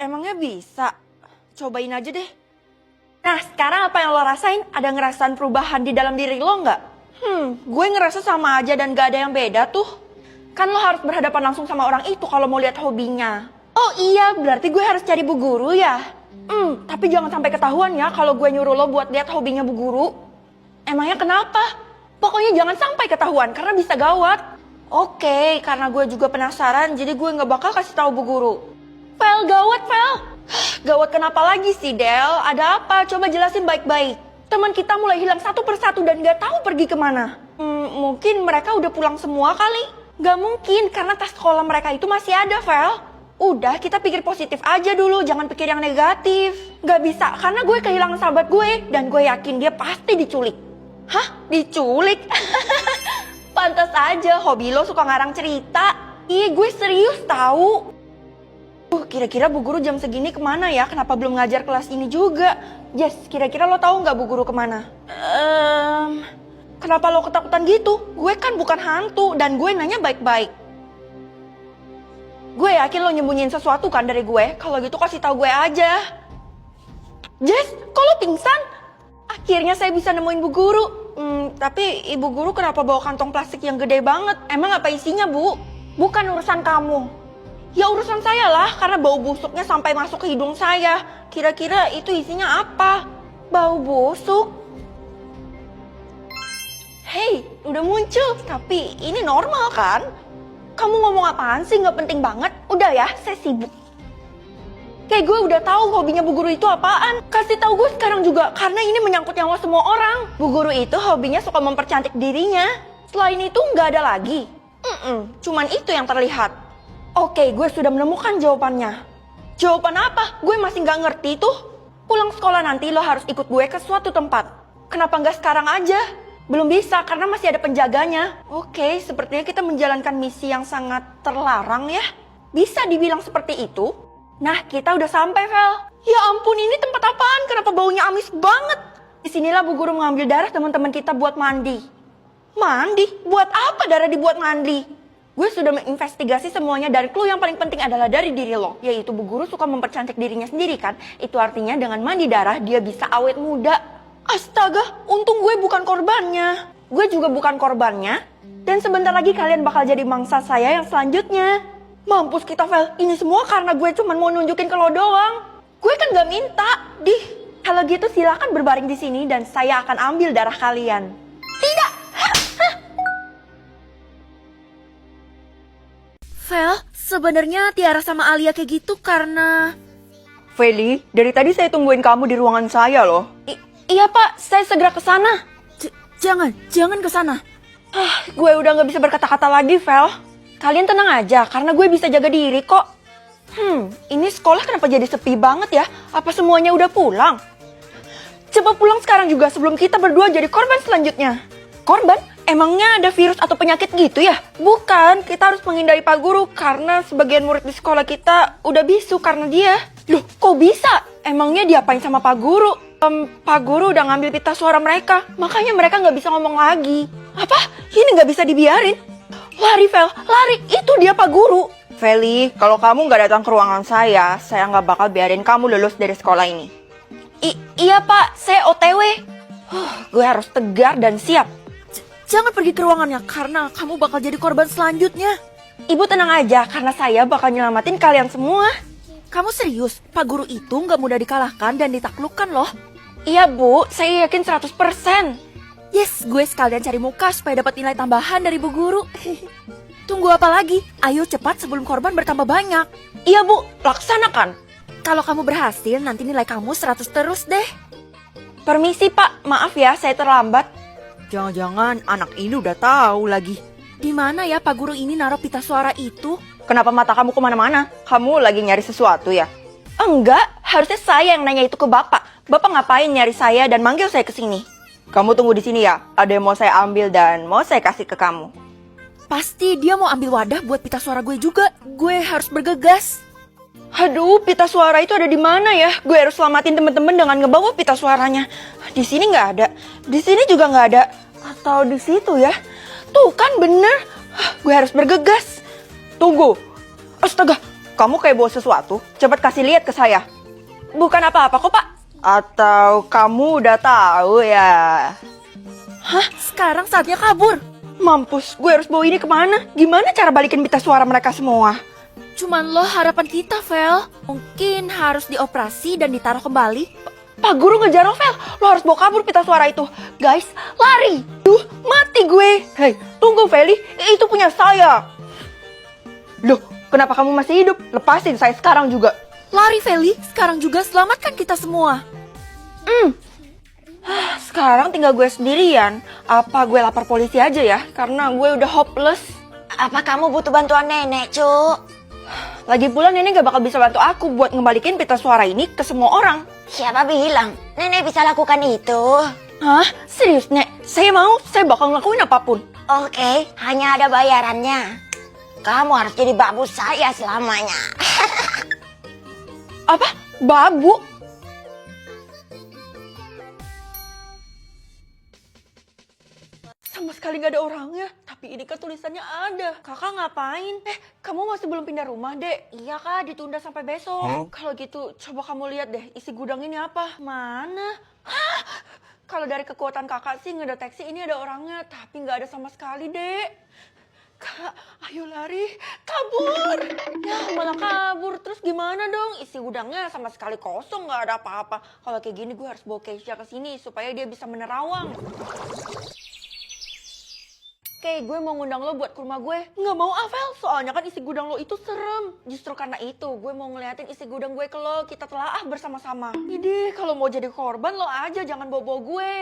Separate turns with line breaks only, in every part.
Emangnya bisa? Cobain aja deh. Nah, sekarang apa yang lo rasain? Ada ngerasain perubahan di dalam diri lo nggak? Gue ngerasa sama aja dan gak ada yang beda tuh. Kan lo harus berhadapan langsung sama orang itu kalau mau lihat hobinya. Oh iya, berarti gue harus cari bu guru ya? Tapi jangan sampai ketahuan ya kalau gue nyuruh lo buat lihat hobinya bu guru. Emangnya kenapa? Pokoknya jangan sampai ketahuan karena bisa gawat. Oke, karena gue juga penasaran jadi gue gak bakal kasih tahu bu guru. Fel, gawat Fel. Gawat kenapa lagi sih Del? Ada apa? Coba jelasin baik-baik. Teman kita mulai hilang satu persatu dan gak tahu pergi kemana. Mungkin mereka udah pulang semua kali. Gak mungkin karena tas sekolah mereka itu masih ada Fel. Udah kita pikir positif aja dulu, jangan pikir yang negatif. Gak bisa karena gue kehilangan sahabat gue dan gue yakin dia pasti diculik. Hah? Diculik? Pantas aja hobi lo suka ngarang cerita. Ih gue serius tahu. Kira-kira bu guru jam segini kemana ya? Kenapa belum ngajar kelas ini juga? Jess, kira-kira lo tahu nggak bu guru kemana? Kenapa lo ketakutan gitu? Gue kan bukan hantu dan gue nanya baik-baik. Gue yakin lo nyembunyiin sesuatu kan dari gue. Kalau gitu kasih tahu gue aja. Jess, kok lo pingsan? Akhirnya saya bisa nemuin bu guru. Tapi ibu guru kenapa bawa kantong plastik yang gede banget? Emang apa isinya bu? Bukan urusan kamu. Ya urusan saya lah, karena bau busuknya sampai masuk ke hidung saya. Kira-kira itu isinya apa? Bau busuk? Hei, udah muncul. Tapi ini normal kan? Kamu ngomong apaan sih? Gak penting banget. Udah ya, saya sibuk. Kayak gue udah tahu hobinya bu guru itu apaan. Kasih tahu gue sekarang juga, karena ini menyangkut nyawa semua orang. Bu guru itu hobinya suka mempercantik dirinya. Selain itu nggak ada lagi. Cuman itu yang terlihat. Oke, gue sudah menemukan jawabannya. Jawaban apa? Gue masih nggak ngerti tuh. Pulang sekolah nanti lo harus ikut gue ke suatu tempat. Kenapa nggak sekarang aja? Belum bisa karena masih ada penjaganya. Oke, sepertinya kita menjalankan misi yang sangat terlarang ya. Bisa dibilang seperti itu? Nah, kita udah sampai, Vel. Ya ampun, ini tempat apaan? Kenapa baunya amis banget? Disinilah bu guru mengambil darah teman-teman kita buat mandi. Mandi? Buat apa darah dibuat mandi? Gue sudah menginvestigasi semuanya dan clue yang paling penting adalah dari diri lo. Yaitu bu guru suka mempercantik dirinya sendiri kan. Itu artinya dengan mandi darah dia bisa awet muda. Astaga, untung gue bukan korbannya. Gue juga bukan korbannya. Dan sebentar lagi kalian bakal jadi mangsa saya yang selanjutnya. Mampus kita Vel, ini semua karena gue cuma mau nunjukin ke lo doang. Gue kan gak minta. Kalau gitu silakan berbaring di sini dan saya akan ambil darah kalian. Tidak.
Vel, sebenarnya Tiara sama Alia kayak gitu karena...
Feli, dari tadi saya tungguin kamu di ruangan saya loh. Iya pak, saya segera ke sana.
Jangan ke sana.
Gue udah gak bisa berkata-kata lagi, Vel. Kalian tenang aja, karena gue bisa jaga diri kok. Ini sekolah kenapa jadi sepi banget ya? Apa semuanya udah pulang? Coba pulang sekarang juga sebelum kita berdua jadi korban selanjutnya. Korban? Emangnya ada virus atau penyakit gitu ya? Bukan, kita harus menghindari Pak Guru karena sebagian murid di sekolah kita udah bisu karena dia. Loh, kok bisa? Emangnya diapain sama Pak Guru? Pak Guru udah ngambil pita suara mereka, makanya mereka nggak bisa ngomong lagi. Apa? Ini nggak bisa dibiarin? Lari, Vel, lari! Itu dia Pak Guru. Feli, kalau kamu nggak datang ke ruangan saya nggak bakal biarin kamu lulus dari sekolah ini. Iya Pak, saya OTW. Gue harus tegar dan siap.
Jangan pergi ke ruangannya karena kamu bakal jadi korban selanjutnya.
Ibu tenang aja karena saya bakal nyelamatin kalian semua.
Kamu serius? Pak Guru itu nggak mudah dikalahkan dan ditaklukkan loh.
Iya Bu, saya yakin 100%.
Yes, gue sekalian cari muka supaya dapat nilai tambahan dari Bu Guru. Tunggu apa lagi? Ayo cepat sebelum korban bertambah banyak.
Iya Bu, laksanakan.
Kalau kamu berhasil, nanti nilai kamu 100 terus deh.
Permisi Pak, maaf ya saya terlambat.
Jangan-jangan anak ini udah tahu lagi. Di mana ya Pak Guru ini naruh pita suara itu?
Kenapa mata kamu kemana-mana? Kamu lagi nyari sesuatu ya? Enggak, harusnya saya yang nanya itu ke Bapak. Bapak ngapain nyari saya dan manggil saya ke sini? Kamu tunggu di sini ya, ada yang mau saya ambil dan mau saya kasih ke kamu.
Pasti dia mau ambil wadah buat pita suara gue juga. Gue harus bergegas.
Aduh, pita suara itu ada di mana ya? Gue harus selamatin temen-temen dengan ngebawa pita suaranya. Di sini nggak ada, di sini juga nggak ada. Atau di situ ya? Tuh kan bener. Gue harus bergegas. Tunggu. Astaga, kamu kayak bawa sesuatu? Cepat kasih lihat ke saya. Bukan apa-apa kok, Pak. Atau kamu udah tahu ya?
Hah? Sekarang saatnya kabur.
Mampus, gue harus bawa ini kemana? Gimana cara balikin pita suara mereka semua?
Cuman lo harapan kita, Vel. Mungkin harus dioperasi dan ditaruh kembali.
Pak Guru ngejar Novel, lo harus bawa kabur pita suara itu. Guys, lari. Duh, mati gue. Hei, tunggu Feli, itu punya saya. Loh, kenapa kamu masih hidup? Lepasin saya sekarang juga.
Lari, Feli. Sekarang juga selamatkan kita semua.
Sekarang tinggal gue sendirian. Apa gue lapor polisi aja ya? Karena gue udah hopeless.
Apa kamu butuh bantuan nenek, Cuk?
Lagi pula nenek gak bakal bisa bantu aku buat ngembalikin pita suara ini ke semua orang.
Siapa bilang nenek bisa lakukan itu?
Hah? Serius, Nek? Saya mau, saya bakal ngelakuin apapun.
Oke, hanya ada bayarannya. Kamu harus jadi babu saya selamanya.
Apa? Babu? Sama sekali gak ada orangnya. Tapi ini kan tulisannya ada. Kakak ngapain? Kamu masih belum pindah rumah, Dek? Iya, Kak. Ditunda sampai besok. Kalau gitu, coba kamu lihat deh isi gudang ini apa. Mana? Hah? Kalau dari kekuatan kakak sih ngedeteksi ini ada orangnya. Tapi gak ada sama sekali, Dek. Kak, ayo lari. Kabur. Ya, malah kabur. Terus gimana dong? Isi gudangnya sama sekali kosong. Gak ada apa-apa. Kalau kayak gini gue harus bawa Keisha ke sini supaya dia bisa menerawang. Oke, gue mau ngundang lo buat ke rumah gue. Nggak mau, Avel. Soalnya kan isi gudang lo itu serem. Justru karena itu, gue mau ngeliatin isi gudang gue ke lo. Kita telaah bersama-sama. Jadi, kalau mau jadi korban, lo aja. Jangan bawa-bawa gue.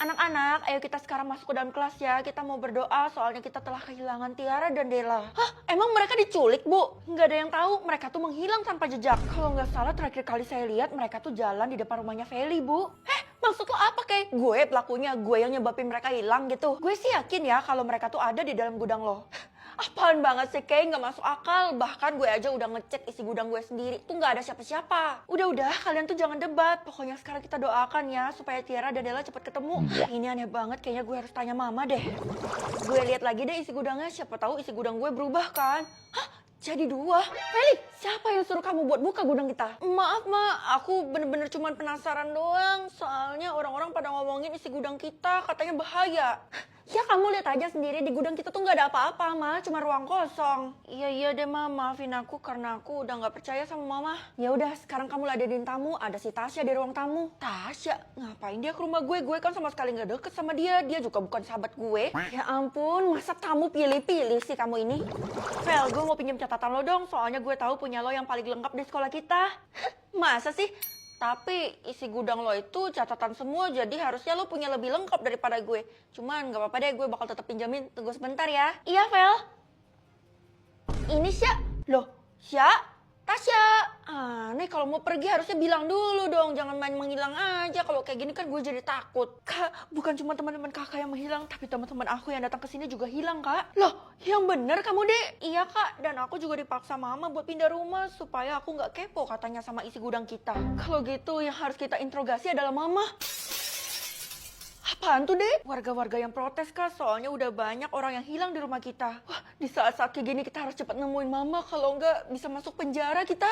Anak-anak, ayo kita sekarang masuk ke dalam kelas ya. Kita mau berdoa soalnya kita telah kehilangan Tiara dan Della. Hah? Emang mereka diculik, Bu? Nggak ada yang tahu. Mereka tuh menghilang tanpa jejak. Kalau nggak salah, terakhir kali saya lihat mereka tuh jalan di depan rumahnya Feli, Bu. Maksud lo apa, Kay? Gue pelakunya, gue yang nyebabin mereka hilang gitu. Gue sih yakin ya kalau mereka tuh ada di dalam gudang lo. Apaan banget sih, Kay? Nggak masuk akal. Bahkan gue aja udah ngecek isi gudang gue sendiri. Tuh nggak ada siapa-siapa. Udah, kalian tuh jangan debat. Pokoknya sekarang kita doakan ya supaya Tiara dan Della cepet ketemu. Ini aneh banget, kayaknya gue harus tanya mama deh. Gue lihat lagi deh isi gudangnya. Siapa tahu isi gudang gue berubah kan? Hah? Jadi dua? Feli, siapa yang suruh kamu buat buka gudang kita? Maaf, Ma. Aku bener-bener cuman penasaran doang. Soalnya orang-orang pada ngomongin isi gudang kita katanya bahaya. Ya kamu lihat aja sendiri di gudang kita tuh nggak ada apa-apa, Ma. Cuma ruang kosong. Iya deh, Ma. Maafin aku karena aku udah nggak percaya sama Mama. Ya udah, sekarang kamu ladenin tamu. Ada si Tasya di ruang tamu. Tasya? Ngapain dia ke rumah gue? Gue kan sama sekali nggak deket sama dia. Dia juga bukan sahabat gue. Ya ampun, masa tamu pilih-pilih sih kamu ini? Vel, gue mau pinjam catatan lo dong. Soalnya gue tahu punya lo yang paling lengkap di sekolah kita. Masa sih? Tapi isi gudang lo itu catatan semua, jadi harusnya lo punya lebih lengkap daripada gue. Cuman gak apa-apa deh, gue bakal tetap pinjamin. Tunggu sebentar ya. Iya, Vel. Ini Sya. Loh, Sya? Tasya. Aneh, kalau mau pergi harusnya bilang dulu dong. Jangan main menghilang aja. Kalau kayak gini kan gue jadi takut. Kak, bukan cuma teman-teman kakak yang menghilang, tapi teman-teman aku yang datang ke sini juga hilang, Kak. Loh, yang bener kamu, Dek? Iya, Kak. Dan aku juga dipaksa Mama buat pindah rumah supaya aku nggak kepo katanya sama isi gudang kita. Kalau gitu yang harus kita interogasi adalah Mama. Apaan tuh, Dek? Warga-warga yang protes, Kak. Soalnya udah banyak orang yang hilang di rumah kita. Wah, di saat-saat kayak gini kita harus cepat nemuin Mama. Kalau nggak bisa masuk penjara kita.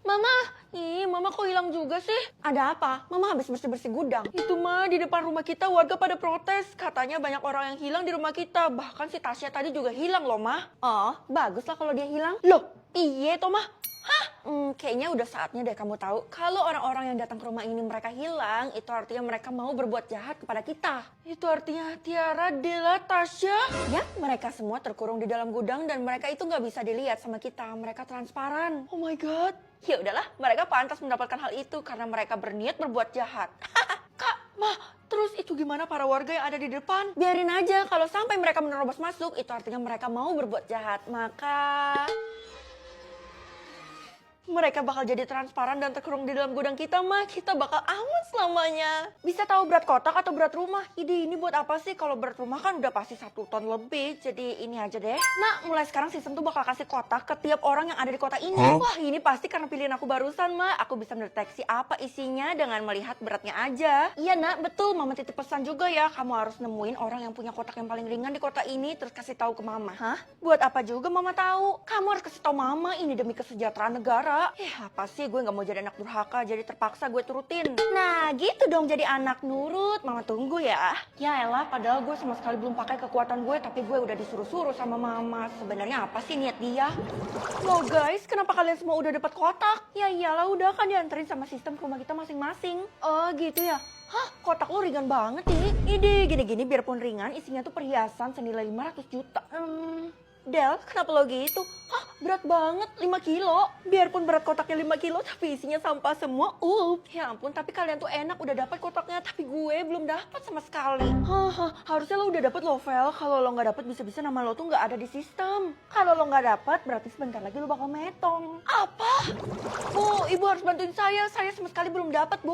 Mama. Ih, Mama kok hilang juga sih? Ada apa? Mama habis bersih-bersih gudang. Itu, Ma, di depan rumah kita warga pada protes. Katanya banyak orang yang hilang di rumah kita. Bahkan si Tasya tadi juga hilang loh, Ma. Oh, bagus lah kalau dia hilang. Loh, piye toh, Ma? Hah? Kayaknya udah saatnya deh kamu tahu. Kalau orang-orang yang datang ke rumah ini mereka hilang, itu artinya mereka mau berbuat jahat kepada kita. Itu artinya Tiara, Della, Tasya. Ya, mereka semua terkurung di dalam gudang dan mereka itu nggak bisa dilihat sama kita. Mereka transparan. Oh my God. Ya udahlah, mereka pantas mendapatkan hal itu karena mereka berniat berbuat jahat. Kak, Ma, terus itu gimana para warga yang ada di depan? Biarin aja, kalau sampai mereka menerobos masuk, itu artinya mereka mau berbuat jahat. Maka Mereka bakal jadi transparan dan terkurung di dalam gudang kita mah. Kita bakal aman selamanya. Bisa tahu berat kotak atau berat rumah? Ide ini buat apa sih? Kalau berat rumah kan udah pasti 1 ton lebih. Jadi ini aja deh. Nah, mulai sekarang sistem tuh bakal kasih kotak ke tiap orang yang ada di kota ini. Wah, ini pasti karena pilihan aku barusan mah. Aku bisa mendeteksi apa isinya dengan melihat beratnya aja. Iya nak, betul. Mama titip pesan juga ya. Kamu harus nemuin orang yang punya kotak yang paling ringan di kota ini. Terus kasih tahu ke mama. Hah? Buat apa juga mama tahu? Kamu harus kasih tahu mama. Ini demi kesejahteraan negara. Apa sih, gue gak mau jadi anak durhaka, jadi terpaksa gue turutin. Nah, gitu dong jadi anak nurut. Mama tunggu ya. Ya elah, padahal gue sama sekali belum pakai kekuatan gue, tapi gue udah disuruh-suruh sama mama. Sebenarnya apa sih niat dia? Loh guys, kenapa kalian semua udah dapat kotak? Ya iyalah, udah kan dianterin sama sistem ke rumah kita masing-masing. Oh gitu ya. Hah, kotak lo ringan banget nih. Ide, gini-gini biarpun ringan, isinya tuh perhiasan senilai 500 juta. Del, kenapa lo gitu? Hah, berat banget, 5 kilo. Biarpun berat kotaknya 5 kilo, tapi isinya sampah semua. Ya ampun, tapi kalian tuh enak udah dapat kotaknya, tapi gue belum dapat sama sekali. Harusnya lo udah dapat lo, Vel. Kalau lo nggak dapat, bisa-bisa nama lo tuh nggak ada di sistem. Kalau lo nggak dapat, berarti sebentar lagi lo bakal metong. Apa? Bu, ibu harus bantuin saya. Saya sama sekali belum dapat, Bu.